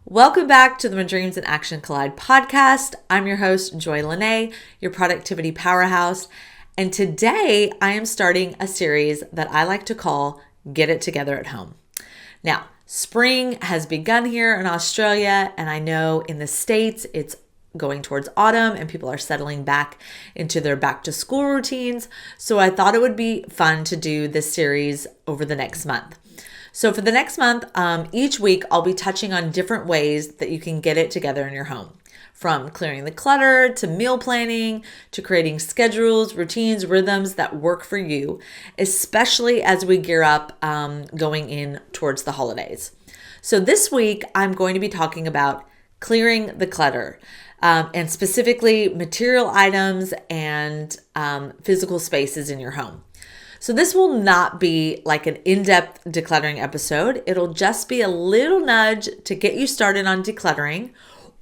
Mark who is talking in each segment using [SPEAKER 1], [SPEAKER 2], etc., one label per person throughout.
[SPEAKER 1] Welcome back to the When Dreams and Action Collide podcast. I'm your host, Joy Lene, your productivity powerhouse. And today I am starting a series that I like to call Get It Together at Home. Now, spring has begun here in Australia, and I know in the States it's going towards autumn and people are settling back into their back to school routines. So I thought it would be fun to do this series over the next month. So for the next month, each week, I'll be touching on different ways that you can get it together in your home. From clearing the clutter, to meal planning, to creating schedules, routines, rhythms that work for you, especially as we gear up going in towards the holidays. So this week, I'm going to be talking about clearing the clutter, and specifically material items and physical spaces in your home. So this will not be like an in-depth decluttering episode. It'll just be a little nudge to get you started on decluttering.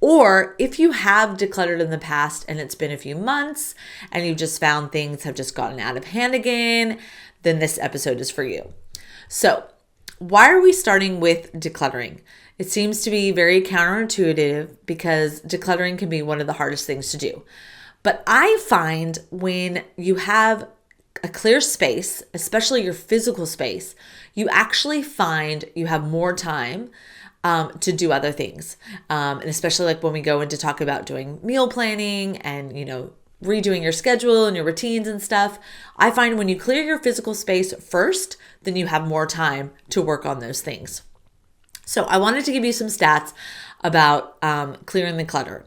[SPEAKER 1] Or if you have decluttered in the past and it's been a few months and you just found things have just gotten out of hand again, then this episode is for you. So why are we starting with decluttering? It seems to be very counterintuitive because decluttering can be one of the hardest things to do. But I find when you have a clear space, especially your physical space, you actually find you have more time to do other things. And especially like when we go into talk about doing meal planning and, redoing your schedule and your routines and stuff, I find when you clear your physical space first, then you have more time to work on those things. So I wanted to give you some stats about clearing the clutter.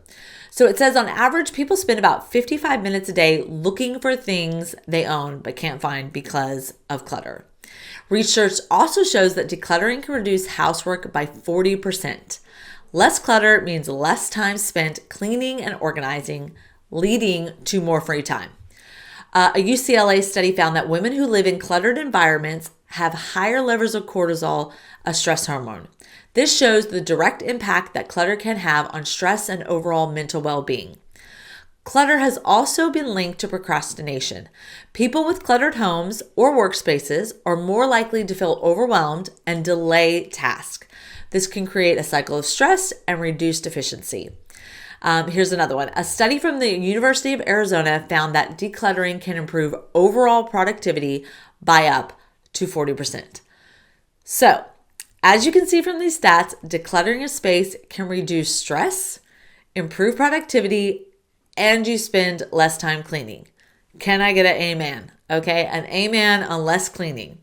[SPEAKER 1] So it says on average, people spend about 55 minutes a day looking for things they own but can't find because of clutter. Research also shows that decluttering can reduce housework by 40%. Less clutter means less time spent cleaning and organizing, leading to more free time. A UCLA study found that women who live in cluttered environments have higher levels of cortisol, a stress hormone. This shows the direct impact that clutter can have on stress and overall mental well-being. Clutter has also been linked to procrastination. People with cluttered homes or workspaces are more likely to feel overwhelmed and delay tasks. This can create a cycle of stress and reduced efficiency. Here's another one. A study from the University of Arizona found that decluttering can improve overall productivity by up to 40%. So, as you can see from these stats, decluttering a space can reduce stress, improve productivity, and you spend less time cleaning. Can I get an amen? Okay, an amen on less cleaning.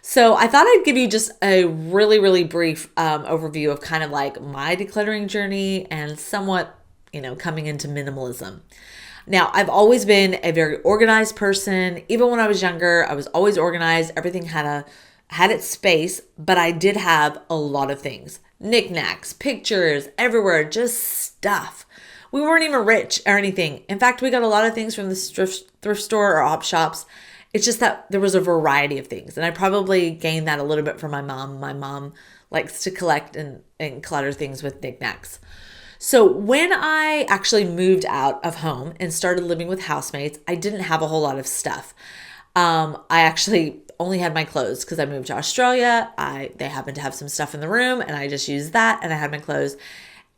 [SPEAKER 1] So I thought I'd give you just a really, really brief overview of kind of like my decluttering journey and somewhat, coming into minimalism. Now, I've always been a very organized person. Even when I was younger, I was always organized. Everything had its space, but I did have a lot of things. Knickknacks, pictures, everywhere, just stuff. We weren't even rich or anything. In fact, we got a lot of things from the thrift store or op shops. It's just that there was a variety of things. And I probably gained that a little bit from my mom. My mom likes to collect and clutter things with knickknacks. So when I actually moved out of home and started living with housemates, I didn't have a whole lot of stuff. I actually only had my clothes because I moved to Australia. They happened to have some stuff in the room and I just used that and I had my clothes.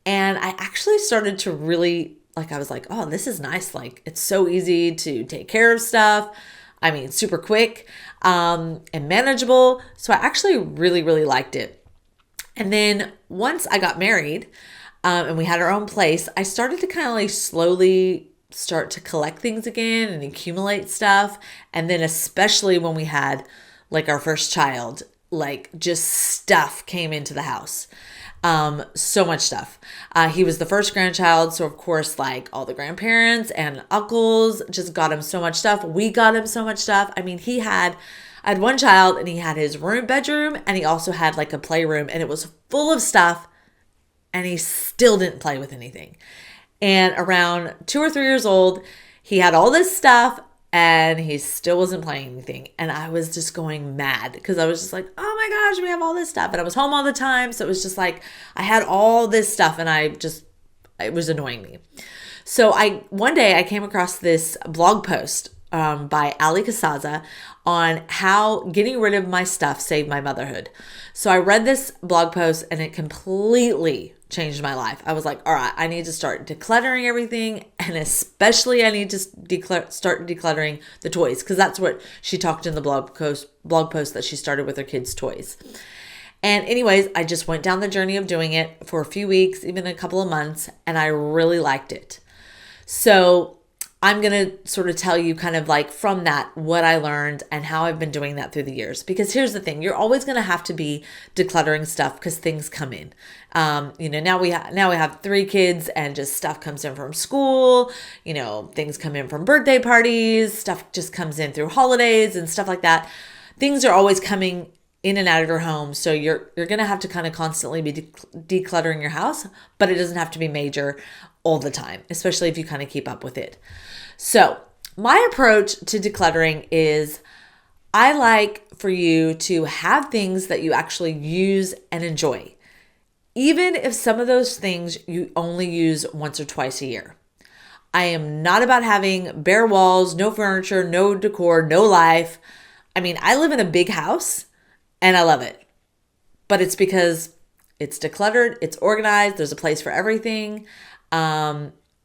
[SPEAKER 1] And I actually started to really, I was like, oh, this is nice. It's so easy to take care of stuff. I mean, super quick and manageable. So I actually really, really liked it. And then once I got married and we had our own place, I started to kind of slowly start to collect things again and accumulate stuff. And then especially when we had our first child, just stuff came into the house. So much stuff. He was the first grandchild. So of course, all the grandparents and uncles just got him so much stuff. We got him so much stuff. I mean, I had one child and he had his bedroom and he also had a playroom and it was full of stuff and he still didn't play with anything. And around 2 or 3 years old, he had all this stuff and he still wasn't playing anything. And I was just going mad because I was just like, oh my gosh, we have all this stuff. And I was home all the time. So it was just I had all this stuff and it was annoying me. So one day I came across this blog post by Ali Casaza on how getting rid of my stuff saved my motherhood. So I read this blog post and it completely changed my life. I was like, all right, I need to start decluttering everything. And especially I need to start decluttering the toys, because that's what she talked in the blog post that she started with her kids' toys. And anyways, I just went down the journey of doing it for a few weeks, even a couple of months, and I really liked it. So I'm going to sort of tell you kind of like from that, what I learned and how I've been doing that through the years. Because here's the thing, you're always going to have to be decluttering stuff because things come in. Now we have 3 kids and just stuff comes in from school, things come in from birthday parties, stuff just comes in through holidays and stuff like that. Things are always coming in and out of your home. So you're going to have to kind of constantly be decluttering your house, but it doesn't have to be major all the time, especially if you kind of keep up with it. So my approach to decluttering is I like for you to have things that you actually use and enjoy, even if some of those things you only use once or twice a year. I am not about having bare walls, no furniture, no decor, no life. I mean, I live in a big house and I love it, but it's because it's decluttered, it's organized, there's a place for everything.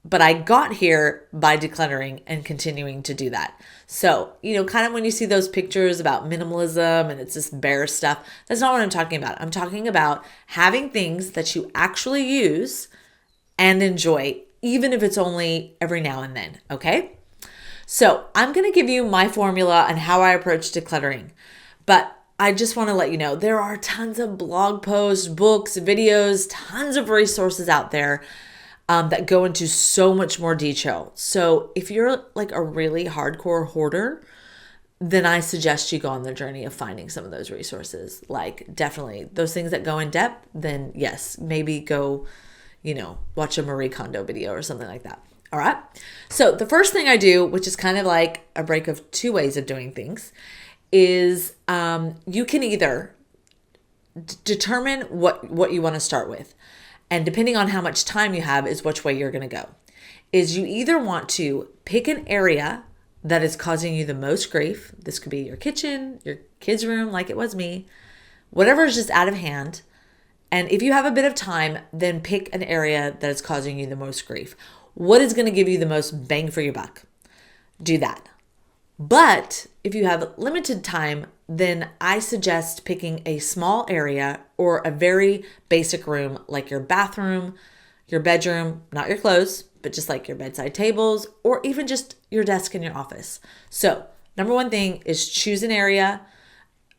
[SPEAKER 1] But I got here by decluttering and continuing to do that. So, kind of when you see those pictures about minimalism and it's just bare stuff, that's not what I'm talking about. I'm talking about having things that you actually use and enjoy, even if it's only every now and then. Okay. So I'm going to give you my formula and how I approach decluttering, but I just want to let you know, there are tons of blog posts, books, videos, tons of resources out there that go into so much more detail. So if you're like a really hardcore hoarder, then I suggest you go on the journey of finding some of those resources. Like definitely those things that go in depth, then yes, maybe go, watch a Marie Kondo video or something like that. All right. So the first thing I do, which is kind of like a break of 2 ways of doing things, is you can either determine what you want to start with. And depending on how much time you have is which way you're going to go. Is you either want to pick an area that is causing you the most grief. This could be your kitchen, your kids' room, like it was me, whatever is just out of hand. And if you have a bit of time, then pick an area that is causing you the most grief. What is going to give you the most bang for your buck? Do that. But if you have limited time, then I suggest picking a small area or a very basic room like your bathroom, your bedroom, not your clothes, but just like your bedside tables or even just your desk in your office. So number one thing is choose an area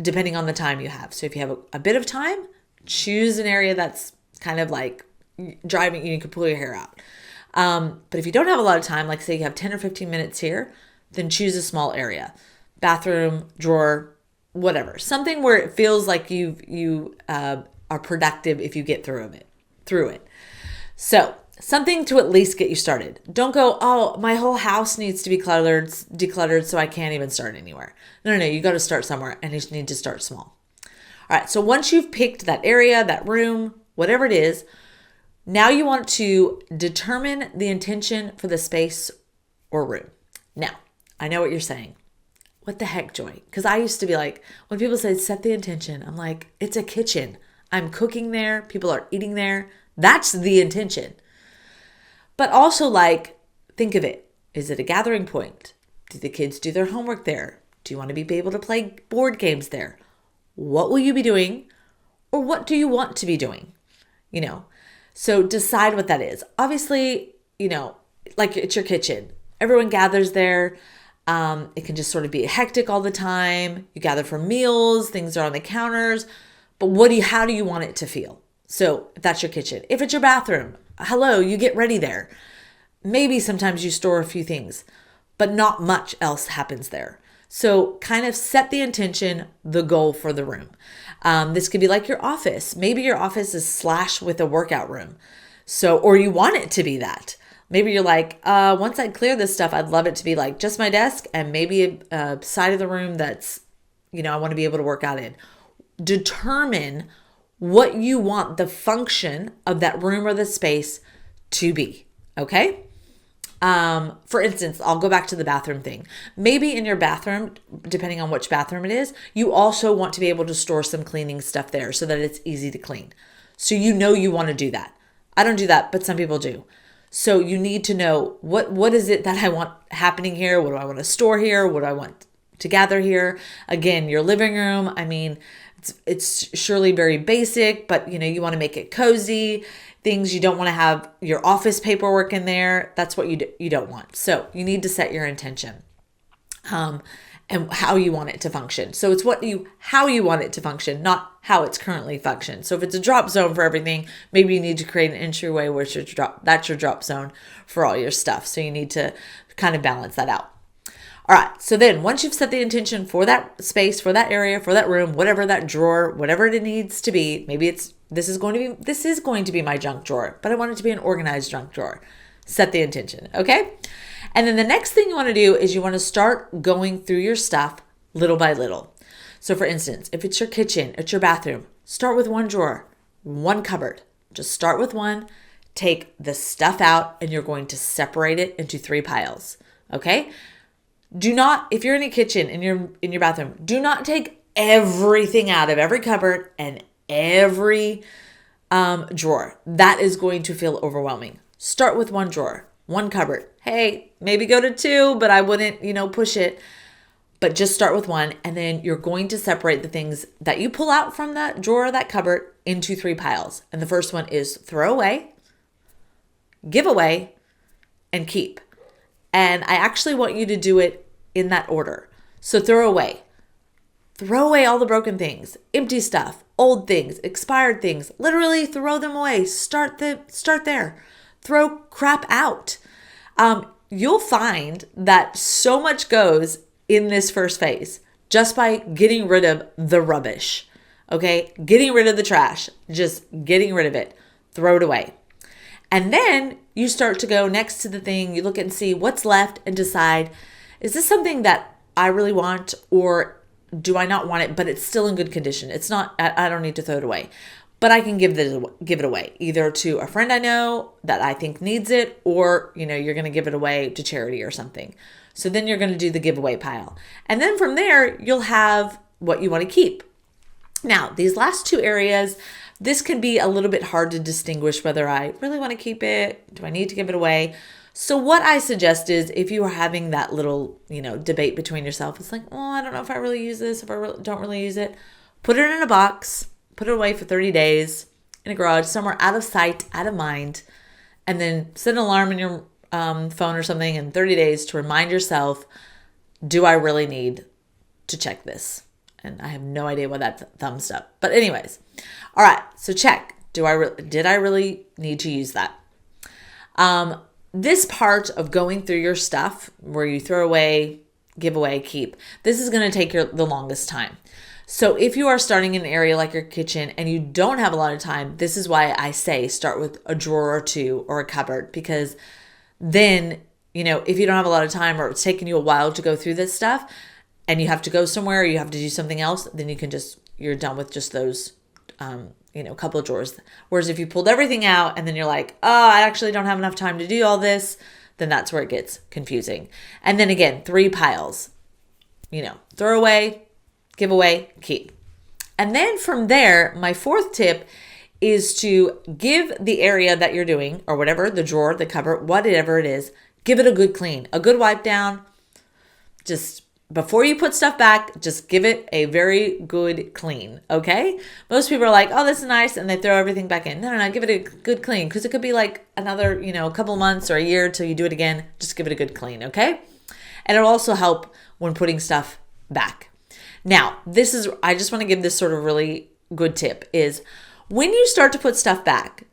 [SPEAKER 1] depending on the time you have. So if you have a bit of time, choose an area that's kind of like driving you can pull your hair out. But if you don't have a lot of time, like say you have 10 or 15 minutes here, then choose a small area, bathroom, drawer, whatever, something where it feels like you are productive if you get through it. So something to at least get you started. Don't go, oh, my whole house needs to be decluttered, so I can't even start anywhere. No, you got to start somewhere, and you need to start small. All right. So once you've picked that area, that room, whatever it is, now you want to determine the intention for the space or room. Now, I know what you're saying. What the heck, Joy? Because I used to be like, when people say set the intention, I'm like, it's a kitchen. I'm cooking there. People are eating there. That's the intention. But also like, think of it. Is it a gathering point? Do the kids do their homework there? Do you want to be able to play board games there? What will you be doing? Or what do you want to be doing? So decide what that is. Obviously, like it's your kitchen. Everyone gathers there. It can just sort of be hectic all the time. You gather for meals, things are on the counters, but how do you want it to feel? So if that's your kitchen, if it's your bathroom, hello, you get ready there. Maybe sometimes you store a few things, but not much else happens there. So kind of set the intention, the goal for the room. This could be like your office. Maybe your office is / with a workout room. So, or you want it to be that. Maybe you're like, once I clear this stuff, I'd love it to be like just my desk and maybe a side of the room that's, I want to be able to work out in. Determine what you want the function of that room or the space to be. Okay. For instance, I'll go back to the bathroom thing. Maybe in your bathroom, depending on which bathroom it is, you also want to be able to store some cleaning stuff there so that it's easy to clean. So you want to do that. I don't do that, but some people do. So you need to know what is it that I want happening here? What do I want to store here? What do I want to gather here? Again, your living room, I mean, it's surely very basic, but you want to make it cozy. Things you don't want to have your office paperwork in there. That's what you don't want. So you need to set your intention. And how you want it to function. So it's how you want it to function, not how it's currently functions. So if it's a drop zone for everything, maybe you need to create an entryway where that's your drop zone for all your stuff. So you need to kind of balance that out. All right. So then once you've set the intention for that space, for that area, for that room, whatever that drawer, whatever it needs to be, maybe this is going to be my junk drawer, but I want it to be an organized junk drawer. Set the intention. Okay. And then the next thing you want to do is you want to start going through your stuff little by little. So for instance, if it's your kitchen, it's your bathroom, start with one drawer, one cupboard. Just start with one, take the stuff out, and you're going to separate it into 3 piles. Okay? Do not, if you're in a kitchen, in your bathroom, do not take everything out of every cupboard and every drawer. That is going to feel overwhelming. Start with one drawer, one cupboard. Hey, maybe go to 2, but I wouldn't, push it. But just start with one, and then you're going to separate the things that you pull out from that drawer or that cupboard into 3 piles. And the first one is throw away, give away, and keep. And I actually want you to do it in that order. So throw away. Throw away all the broken things, empty stuff, old things, expired things. Literally throw them away. Start there. Throw crap out. You'll find that so much goes in this first phase just by getting rid of the rubbish. Okay? Getting rid of the trash. Just getting rid of it. Throw it away. And then you start to go next to the thing. You look and see what's left and decide, is this something that I really want, or do I not want it, but it's still in good condition? It's not, I don't need to throw it away. But I can give it away either to a friend I know that I think needs it, or, you're going to give it away to charity or something. So then you're going to do the giveaway pile. And then from there, you'll have what you want to keep. Now, these last 2 areas, this can be a little bit hard to distinguish whether I really want to keep it. Do I need to give it away? So what I suggest is if you are having that little, debate between yourself, it's like, I don't know if I really use this, if I don't really use it, put it in a box. Put it away for 30 days in a garage, somewhere out of sight, out of mind, and then set an alarm in your phone or something in 30 days to remind yourself, do I really need to check this? And I have no idea why that's thumbs up. But anyways, all right, so check. Did I really need to use that? This part of going through your stuff where you throw away, give away, keep, this is going to take the longest time. So if you are starting in an area like your kitchen and you don't have a lot of time, this is why I say start with a drawer or 2 or a cupboard, because then, if you don't have a lot of time or it's taking you a while to go through this stuff and you have to go somewhere or you have to do something else, then you're done with just those, couple of drawers. Whereas if you pulled everything out and then you're like, I actually don't have enough time to do all this, then that's where it gets confusing. And then again, 3 piles, throw away, give away, keep. And then from there, my 4th tip is to give the area that you're doing, or whatever, the drawer, the cupboard, whatever it is, give it a good clean, a good wipe down. Just before you put stuff back, just give it a very good clean, okay? Most people are like, oh, this is nice, and they throw everything back in. No, give it a good clean, because it could be like another, a couple months or a year till you do it again. Just give it a good clean, okay? And it'll also help when putting stuff back. Now, I just want to give this sort of really good tip is when you start to put stuff back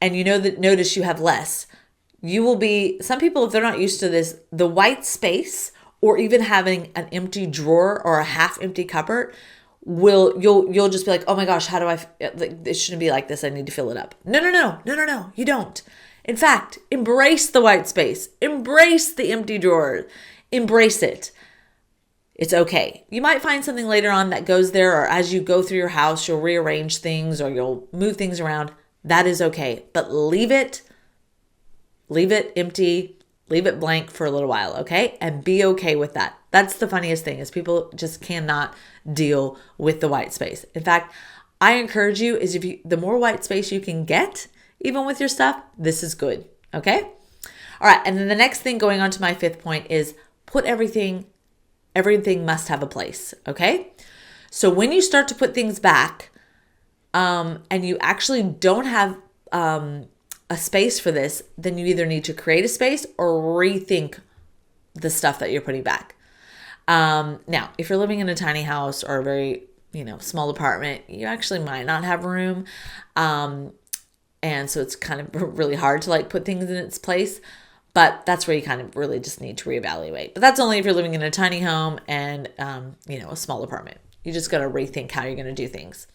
[SPEAKER 1] and notice you have less, some people, if they're not used to this, the white space or even having an empty drawer or a half empty cupboard you'll just be like, oh my gosh, how do it shouldn't be like this. I need to fill it up. No, you don't. In fact, embrace the white space, embrace the empty drawer, embrace it. It's okay. You might find something later on that goes there, or as you go through your house, you'll rearrange things or you'll move things around. That is okay. But leave it empty, leave it blank for a little while, okay? And be okay with that. That's the funniest thing is people just cannot deal with the white space. In fact, I encourage you the more white space you can get, even with your stuff, this is good. Okay. All right. And then the next thing, going on to my fifth point, is put everything must have a place. Okay. So when you start to put things back, and you actually don't have a space for this, then you either need to create a space or rethink the stuff that you're putting back. Now, if you're living in a tiny house or a very, small apartment, you actually might not have room. And so it's kind of really hard to like put things in its place, but that's where you kind of really just need to reevaluate. But that's only if you're living in a tiny home and, a small apartment. You just got to rethink how you're going to do things.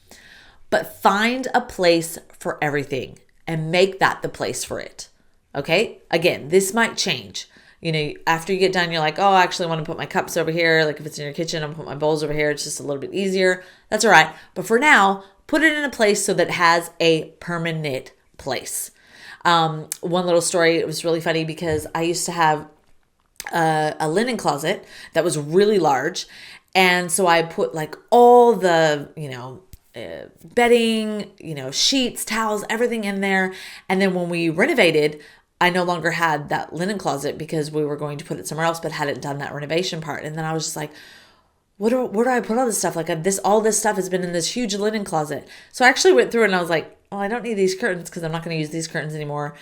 [SPEAKER 1] But find a place for everything and make that the place for it. Okay? Again, this might change. After you get done, you're like, oh, I actually want to put my cups over here. Like if it's in your kitchen, I'll put my bowls over here. It's just a little bit easier. That's all right. But for now, put it in a place so that it has a permanent place. One little story, it was really funny because I used to have a linen closet that was really large. And so I put like all the, bedding, sheets, towels, everything in there. And then when we renovated, I no longer had that linen closet because we were going to put it somewhere else, but hadn't done that renovation part. And then I was just like, where do I put all this stuff? Like all this stuff has been in this huge linen closet. So I actually went through it and I was like, oh, I don't need these curtains because I'm not going to use these curtains anymore.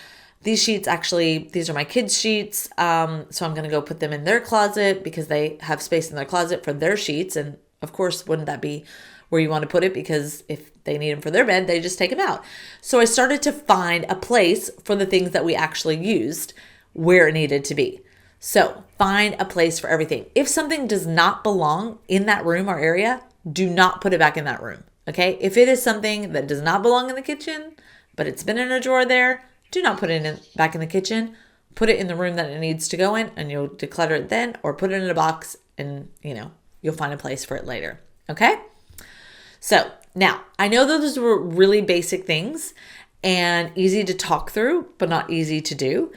[SPEAKER 1] These sheets, actually, these are my kids' sheets. So I'm going to go put them in their closet because they have space in their closet for their sheets. And of course, wouldn't that be where you want to put it? Because if they need them for their bed, they just take them out. So I started to find a place for the things that we actually used where it needed to be. So find a place for everything. If something does not belong in that room or area, do not put it back in that room. Okay. If it is something that does not belong in the kitchen, but it's been in a drawer there, do not put it back in the kitchen. Put it in the room that it needs to go in and you'll declutter it then, or put it in a box and, you'll find a place for it later. Okay. So now I know those were really basic things and easy to talk through, but not easy to do.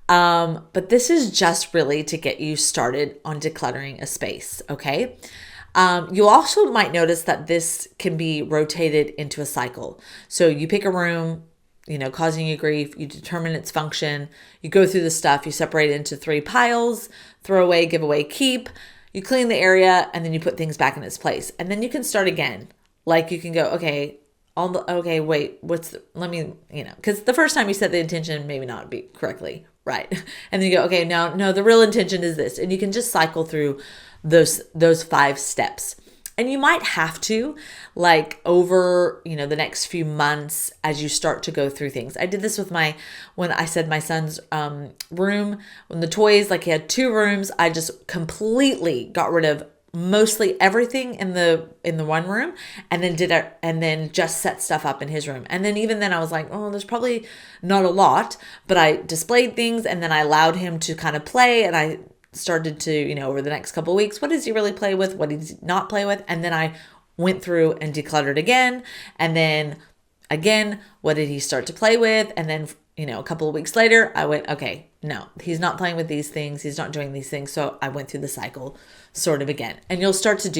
[SPEAKER 1] But this is just really to get you started on decluttering a space. Okay. You also might notice that this can be rotated into a cycle. So you pick a room, causing you grief, you determine its function, you go through the stuff, you separate it into 3 piles, throw away, give away, keep, you clean the area, and then you put things back in its place. And then you can start again. Like you can go, because the first time you set the intention, maybe not be correctly right. And then you go, okay, no, the real intention is this. And you can just cycle through those 5 steps. And you might have to, like, over, the next few months as you start to go through things. I did this with when I said my son's room, when the toys, like he had 2 rooms, I just completely got rid of mostly everything in the one room and then just set stuff up in his room. And then even then I was like, oh, there's probably not a lot, but I displayed things and then I allowed him to kind of play, and I started to, over the next couple of weeks, what does he really play with? What does he not play with? And then I went through and decluttered again. And then again, what did he start to play with? And then, a couple of weeks later, I went, okay, no, he's not playing with these things. He's not doing these things. So I went through the cycle sort of again. And you'll start to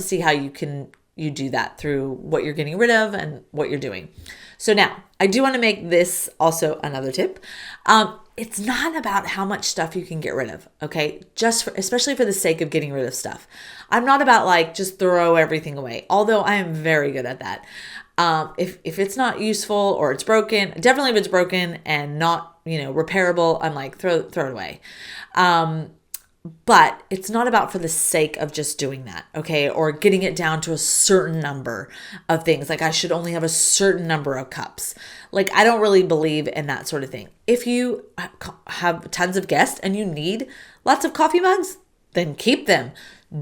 [SPEAKER 1] see how you do that through what you're getting rid of and what you're doing. So now I do want to make this also another tip. It's not about how much stuff you can get rid of. Okay. Especially for the sake of getting rid of stuff. I'm not about like, just throw everything away. Although I am very good at that. If it's not useful or it's broken, definitely if it's broken and not, repairable, I'm like, throw it away. But it's not about for the sake of just doing that, okay? Or getting it down to a certain number of things. Like I should only have a certain number of cups. Like I don't really believe in that sort of thing. If you have tons of guests and you need lots of coffee mugs, then keep them.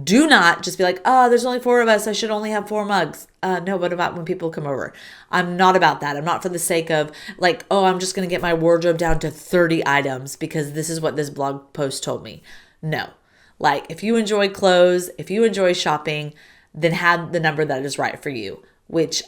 [SPEAKER 1] Do not just be like, oh, there's only 4 of us, I should only have 4 mugs. No, what about when people come over? I'm not about that. I'm not for the sake of like, oh, I'm just going to get my wardrobe down to 30 items because this is what this blog post told me. No. Like if you enjoy clothes, if you enjoy shopping, then have the number that is right for you, which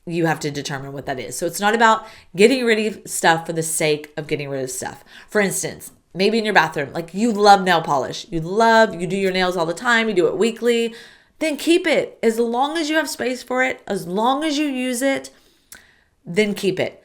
[SPEAKER 1] you have to determine what that is. So it's not about getting rid of stuff for the sake of getting rid of stuff. For instance, maybe in your bathroom, like you love nail polish. You do your nails all the time. You do it weekly. Then keep it. As long as you have space for it, as long as you use it, then keep it.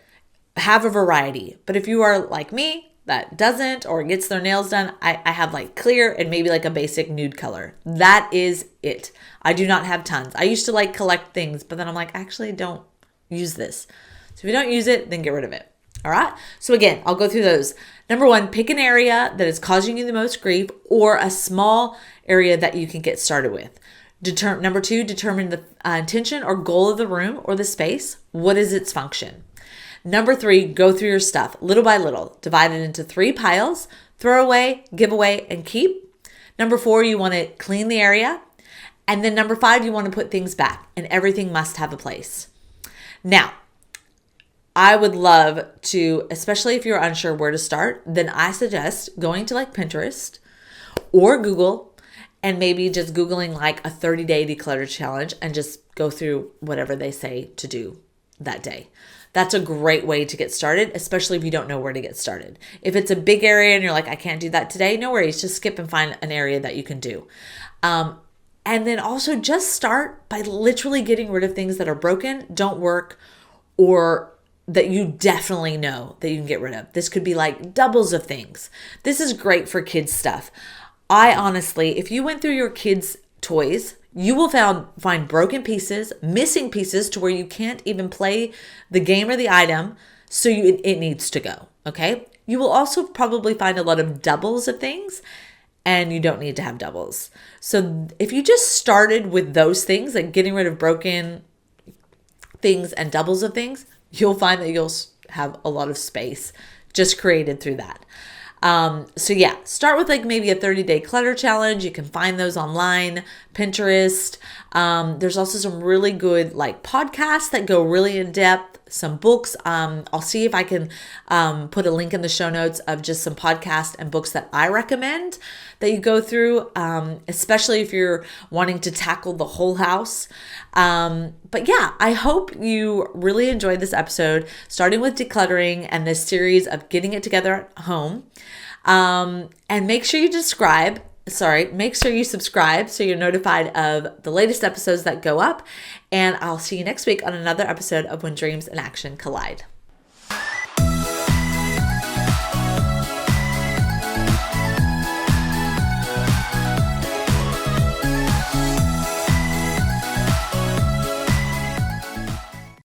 [SPEAKER 1] have a variety. But if you are like me that doesn't or gets their nails done, I have like clear and maybe like a basic nude color. That is it. I do not have tons. I used to like collect things, but then I'm like, actually don't use this. So if you don't use it, then get rid of it. All right. So again, I'll go through those. Number one, pick an area that is causing you the most grief or a small area that you can get started with. Number two, determine the intention or goal of the room or the space. What is its function? Number three, go through your stuff little by little. Divide it into 3 piles: throw away, give away, and keep. Number 4, you want to clean the area. And then number 5, you want to put things back, and everything must have a place. Now, I would love to, especially if you're unsure where to start, then I suggest going to like Pinterest or Google and maybe just Googling like a 30-day declutter challenge and just go through whatever they say to do that day. That's a great way to get started, especially if you don't know where to get started. If it's a big area and you're like, I can't do that today, no worries. Just skip and find an area that you can do. And then also just start by literally getting rid of things that are broken, don't work, or that you definitely know that you can get rid of. This could be like doubles of things. This is great for kids stuff. I honestly, if you went through your kids' toys, you will find broken pieces, missing pieces to where you can't even play the game or the item, so it needs to go, okay? You will also probably find a lot of doubles of things, and you don't need to have doubles. So if you just started with those things, like getting rid of broken things and doubles of things, you'll find that you'll have a lot of space just created through that. So yeah, start with like maybe a 30-day clutter challenge. You can find those online, Pinterest. There's also some really good like podcasts that go really in depth, some books. I'll see if I can put a link in the show notes of just some podcasts and books that I recommend that you go through, especially if you're wanting to tackle the whole house. But yeah, I hope you really enjoyed this episode, starting with decluttering and this series of getting it together at home. And make sure you subscribe so you're notified of the latest episodes that go up. And I'll see you next week on another episode of When Dreams and Action Collide.